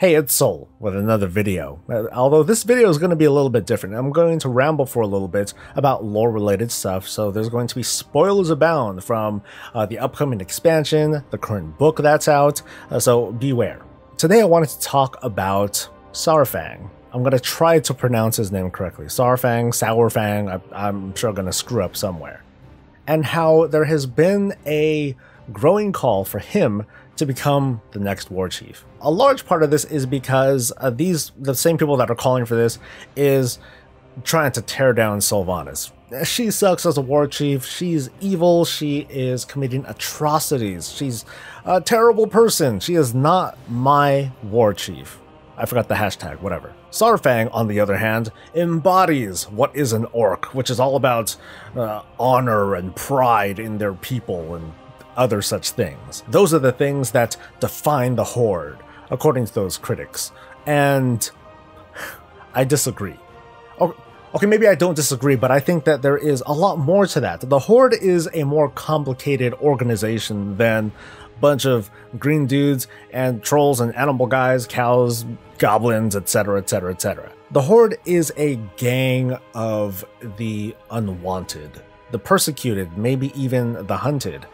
Hey, it's Soul with another video. Although this video is going to be a little bit different. I'm going to ramble for a little bit about lore-related stuff, so there's going to be spoilers abound from the upcoming expansion, the current book that's out, so beware. Today I wanted to talk about Saurfang. I'm going to try to pronounce his name correctly. Saurfang, I'm sure I'm going to screw up somewhere. And how there has been a growing call for him to become the next Warchief. A large part of this is because the same people that are calling for this is trying to tear down Sylvanas. She sucks as a Warchief, she's evil, she is committing atrocities, she's a terrible person, she is not my Warchief. I forgot the hashtag, whatever. Saurfang, on the other hand, embodies what is an orc, which is all about honor and pride in their people and other such things. Those are the things that define the Horde, according to those critics. And I disagree. Okay, maybe I don't disagree, but I think that there is a lot more to that. The Horde is a more complicated organization than a bunch of green dudes and trolls and animal guys, cows, goblins, etc, etc, etc. The Horde is a gang of the unwanted, the persecuted, maybe even the hunted.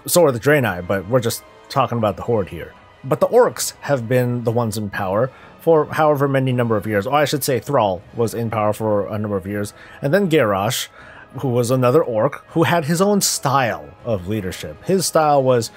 So are the Draenei, but we're just talking about the Horde here. But the Orcs have been the ones in power for however many number of years. Or I should say Thrall was in power for a number of years. And then Garrosh, who was another Orc, who had his own style of leadership. His style was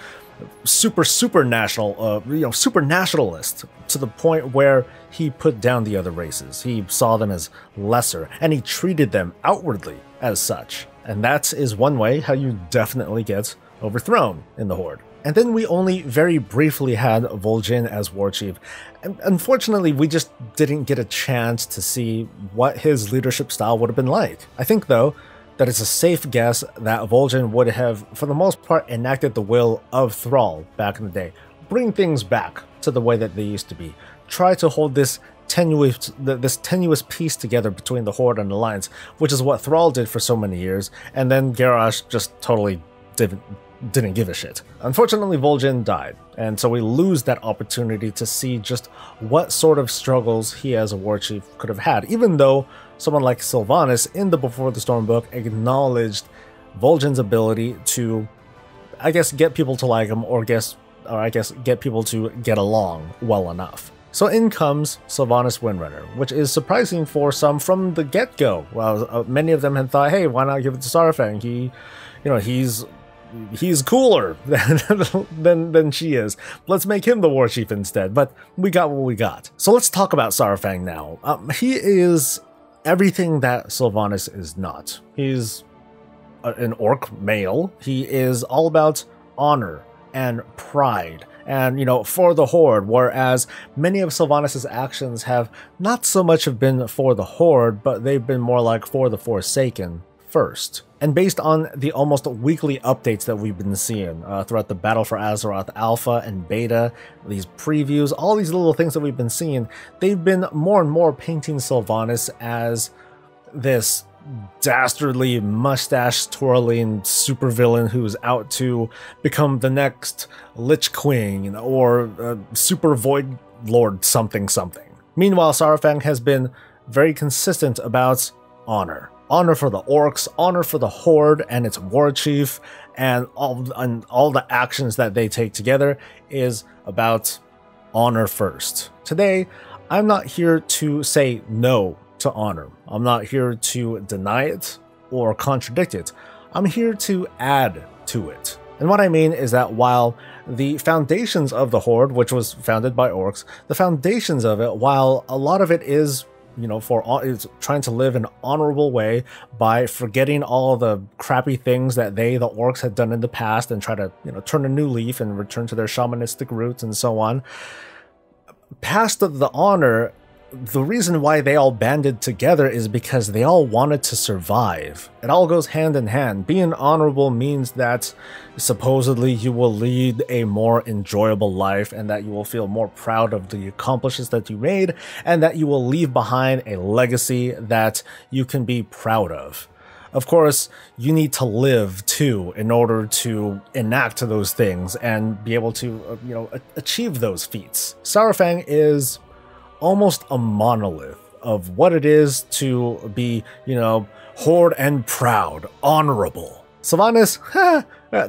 super nationalist, to the point where he put down the other races. He saw them as lesser, and he treated them outwardly as such. And that is one way how you definitely get overthrown in the Horde. And then we only very briefly had Vol'jin as Warchief, and unfortunately we just didn't get a chance to see what his leadership style would have been like. I think though that it's a safe guess that Vol'jin would have, for the most part, enacted the will of Thrall back in the day. Bring things back to the way that they used to be. Try to hold this tenuous piece together between the Horde and Alliance, which is what Thrall did for so many years, and then Garrosh just totally didn't give a shit. Unfortunately, Vol'jin died, and so we lose that opportunity to see just what sort of struggles he as a Warchief could have had, even though someone like Sylvanas in the Before the Storm book acknowledged Vol'jin's ability to, I guess, get people to like him, or I guess get people to get along well enough. So in comes Sylvanas Windrunner, which is surprising for some from the get-go. Well, many of them had thought, hey, why not give it to Saurfang? He's cooler than she is. Let's make him the Warchief instead. But we got what we got. So let's talk about Saurfang now. He is everything that Sylvanas is not. He's an orc male. He is all about honor and pride and, for the Horde, whereas many of Sylvanas' actions have not so much have been for the Horde, but they've been more like for the Forsaken first. And based on the almost weekly updates that we've been seeing throughout the Battle for Azeroth Alpha and Beta, these previews, all these little things that we've been seeing, they've been more and more painting Sylvanas as this dastardly, mustache-twirling supervillain who's out to become the next Lich King or Super Void Lord something something. Meanwhile, Saurfang has been very consistent about honor. Honor for the Orcs, honor for the Horde and its Warchief, and all the actions that they take together is about honor first. Today, I'm not here to say no to honor. I'm not here to deny it or contradict it. I'm here to add to it. And what I mean is that while the foundations of the Horde, which was founded by Orcs, the foundations of it, while a lot of it is is trying to live an honorable way by forgetting all the crappy things that the Orcs had done in the past and try to, turn a new leaf and return to their shamanistic roots and so on. Past the honor, the reason why they all banded together is because they all wanted to survive. It all goes hand in hand. Being honorable means that supposedly you will lead a more enjoyable life and that you will feel more proud of the accomplishments that you made and that you will leave behind a legacy that you can be proud of. Of course, you need to live too in order to enact those things and be able to, achieve those feats. Saurfang is almost a monolith of what it is to be, Horde and proud, honorable. Sylvanas,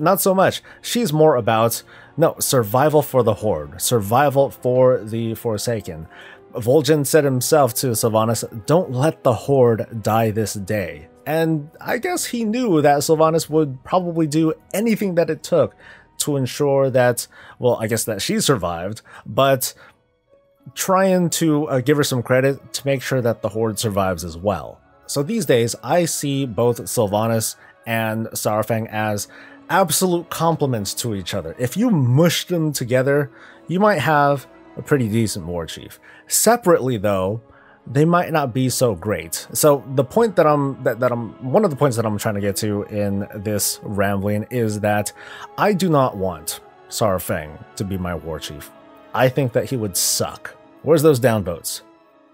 not so much. She's more about, survival for the Horde, survival for the Forsaken. Vol'jin said himself to Sylvanas, don't let the Horde die this day. And I guess he knew that Sylvanas would probably do anything that it took to ensure that, well, I guess that she survived, but trying to give her some credit to make sure that the Horde survives as well. So these days, I see both Sylvanas and Saurfang as absolute complements to each other. If you mush them together, you might have a pretty decent Warchief. Separately though, they might not be so great. So the point that one of the points that I'm trying to get to in this rambling is that I do not want Saurfang to be my Warchief. I think that he would suck. Where's those downvotes?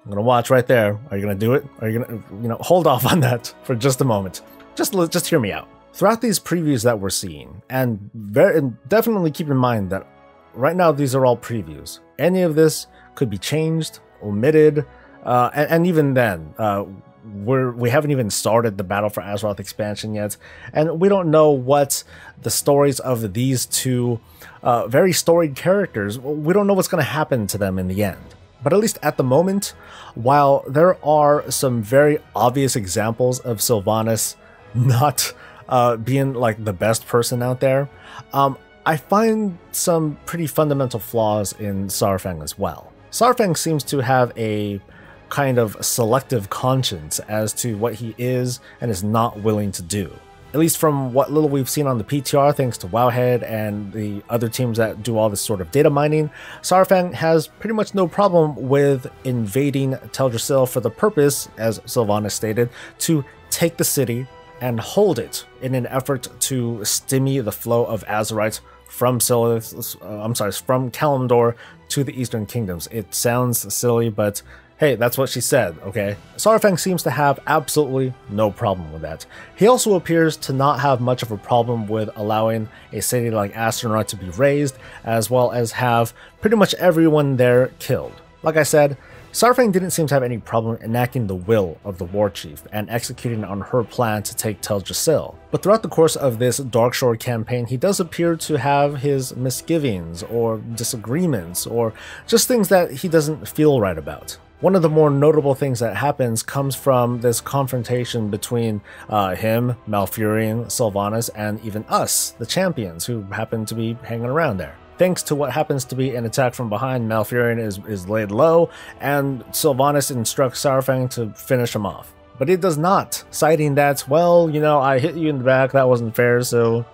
I'm gonna watch right there. Are you gonna do it? Are you gonna, hold off on that for just a moment? Just hear me out. Throughout these previews that we're seeing, and definitely keep in mind that right now these are all previews. Any of this could be changed, omitted, and even then, we haven't even started the Battle for Azeroth expansion yet, and we don't know what the stories of these two very storied characters, we don't know what's going to happen to them in the end. But at least at the moment, while there are some very obvious examples of Sylvanas not being like the best person out there, I find some pretty fundamental flaws in Saurfang as well. Saurfang seems to have a kind of selective conscience as to what he is and is not willing to do. At least from what little we've seen on the PTR, thanks to Wowhead and the other teams that do all this sort of data mining, Saurfang has pretty much no problem with invading Teldrassil for the purpose, as Sylvanas stated, to take the city and hold it in an effort to stymie the flow of Azerites from from Kalimdor to the Eastern Kingdoms. It sounds silly, but hey, that's what she said, okay? Saurfang seems to have absolutely no problem with that. He also appears to not have much of a problem with allowing a city like Azeroth to be razed, as well as have pretty much everyone there killed. Like I said, Saurfang didn't seem to have any problem enacting the will of the Warchief and executing on her plan to take Teldrassil. But throughout the course of this Darkshore campaign, he does appear to have his misgivings or disagreements or just things that he doesn't feel right about. One of the more notable things that happens comes from this confrontation between him, Malfurion, Sylvanas, and even us, the champions, who happen to be hanging around there. Thanks to what happens to be an attack from behind, Malfurion is laid low, and Sylvanas instructs Saurfang to finish him off. But it does not, citing that, well, I hit you in the back, that wasn't fair, so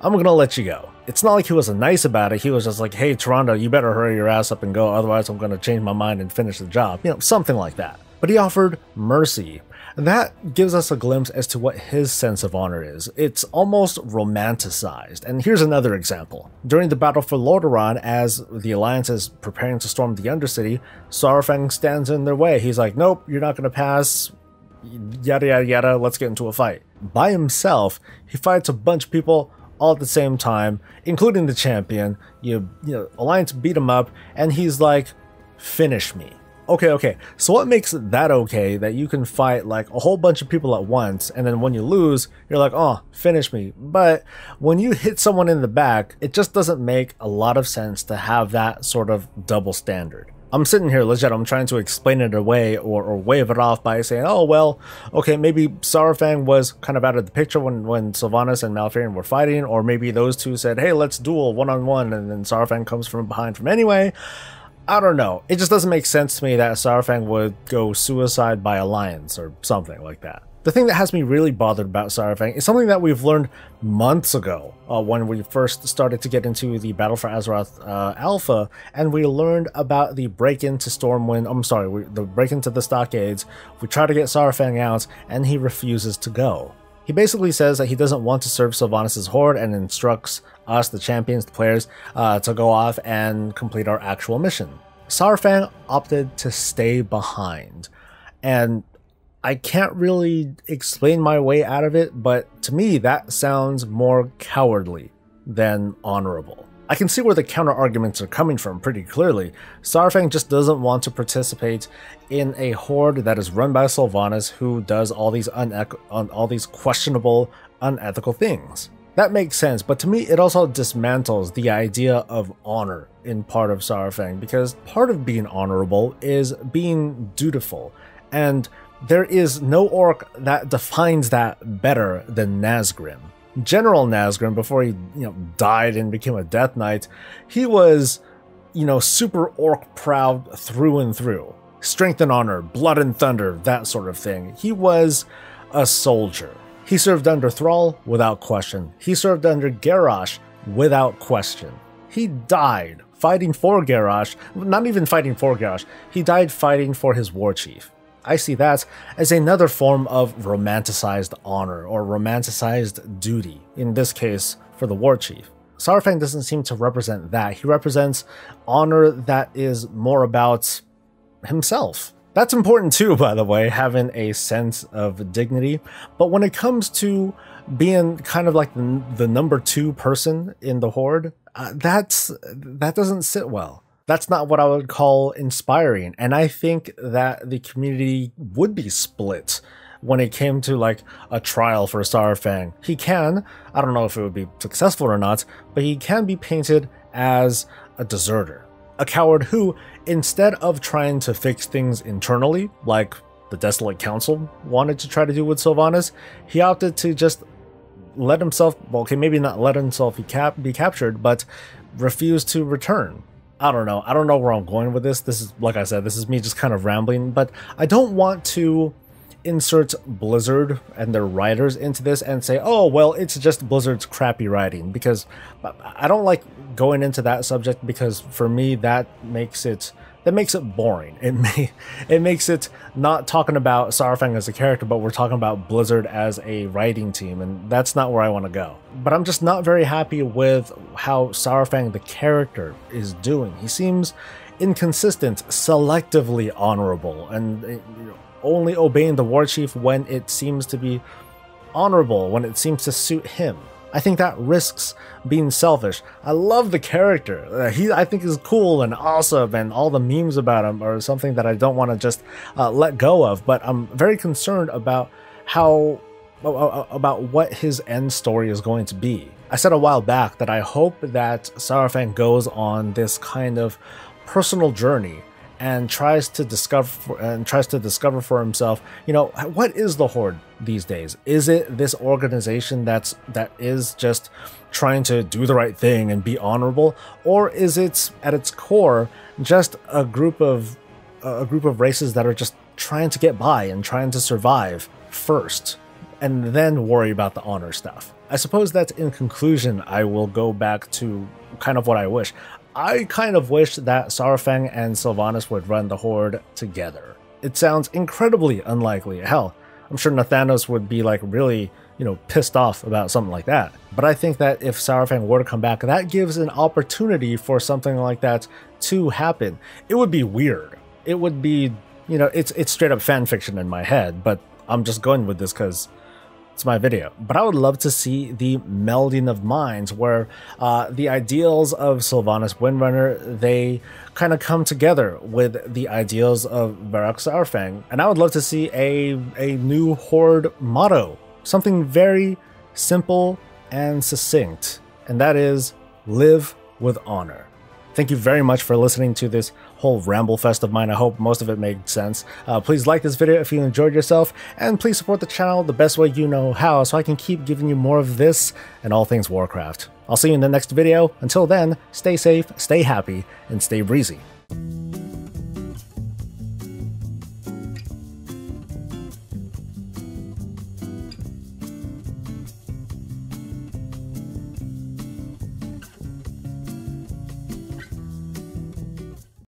I'm gonna let you go. It's not like he was nice about it, he was just like, hey Toronto, you better hurry your ass up and go, otherwise I'm gonna change my mind and finish the job. Something like that. But he offered mercy. That gives us a glimpse as to what his sense of honor is. It's almost romanticized. And here's another example. During the battle for Lordaeron, as the Alliance is preparing to storm the Undercity, Saurfang stands in their way. He's like, nope, you're not gonna pass, yada yada yada, let's get into a fight. By himself, he fights a bunch of people all at the same time, including the champion. Alliance beat him up, and he's like, finish me. Okay, so what makes that okay that you can fight like a whole bunch of people at once, and then when you lose, you're like, oh, finish me. But when you hit someone in the back, it just doesn't make a lot of sense to have that sort of double standard. I'm sitting here legit, I'm trying to explain it away or wave it off by saying, oh, well, okay, maybe Saurfang was kind of out of the picture when Sylvanas and Malfurion were fighting, or maybe those two said, hey, let's duel one-on-one, and then Saurfang comes from behind from anyway. I don't know. It just doesn't make sense to me that Saurfang would go suicide by alliance or something like that. The thing that has me really bothered about Saurfang is something that we've learned months ago when we first started to get into the Battle for Azeroth Alpha, and we learned about the break-in to the break-in to the Stockades. We try to get Saurfang out, and he refuses to go. He basically says that he doesn't want to serve Sylvanas' Horde and instructs us, the champions, the players, to go off and complete our actual mission. Saurfang opted to stay behind, and I can't really explain my way out of it, but to me that sounds more cowardly than honorable. I can see where the counter arguments are coming from pretty clearly. Saurfang just doesn't want to participate in a horde that is run by Sylvanas, who does all these questionable, unethical things. That makes sense, but to me it also dismantles the idea of honor in part of Saurfang, because part of being honorable is being dutiful, and there is no orc that defines that better than Nazgrim. General Nazgrim, before he, died and became a Death Knight, he was, super orc proud through and through. Strength and honor, blood and thunder, that sort of thing. He was a soldier. He served under Thrall without question. He served under Garrosh without question. He died fighting for Garrosh, not even fighting for Garrosh, he died fighting for his Warchief. I see that as another form of romanticized honor or romanticized duty, in this case for the Warchief. Saurfang doesn't seem to represent that. He represents honor that is more about himself. That's important too, by the way, having a sense of dignity. But when it comes to being kind of like the number 2 person in the Horde, that doesn't sit well. That's not what I would call inspiring, and I think that the community would be split when it came to like a trial for Saurfang. He can, I don't know if it would be successful or not, but he can be painted as a deserter. A coward who, instead of trying to fix things internally, like the Desolate Council wanted to try to do with Sylvanas, he opted to just let himself, well, okay, maybe not let himself be captured, but refuse to return. I don't know where I'm going with this. This is, like I said, this is me just kind of rambling, but I don't want to insert Blizzard and their writers into this and say, oh, well, it's just Blizzard's crappy writing, because I don't like going into that subject, because for me that makes it boring. It makes it not talking about Saurfang as a character, but we're talking about Blizzard as a writing team, and that's not where I want to go. But I'm just not very happy with how Saurfang the character is doing. He seems inconsistent, selectively honorable, and only obeying the Warchief when it seems to be honorable, when it seems to suit him. I think that risks being selfish. I love the character. I think is cool and awesome, and all the memes about him are something that I don't want to just let go of, but I'm very concerned about about what his end story is going to be. I said a while back that I hope that Saurfang goes on this kind of personal journey and tries to discover for himself, what is the Horde these days? Is it this organization that is just trying to do the right thing and be honorable, or is it at its core just a group of races that are just trying to get by and trying to survive first, and then worry about the honor stuff? I suppose that in conclusion, I will go back to kind of what I wish. I kind of wish that Saurfang and Sylvanas would run the Horde together. It sounds incredibly unlikely. Hell, I'm sure Nathanos would be like really, pissed off about something like that. But I think that if Saurfang were to come back, that gives an opportunity for something like that to happen. It would be weird. It would be, it's straight up fan fiction in my head, but I'm just going with this because it's my video. But I would love to see the melding of minds where the ideals of Sylvanas Windrunner, they kind of come together with the ideals of Varok Saurfang. And I would love to see a new Horde motto. Something very simple and succinct. And that is, live with honor. Thank you very much for listening to this whole ramble fest of mine. I hope most of it made sense. Please like this video if you enjoyed yourself, and please support the channel the best way you know how, so I can keep giving you more of this and all things Warcraft. I'll see you in the next video. Until then, stay safe, stay happy, and stay breezy.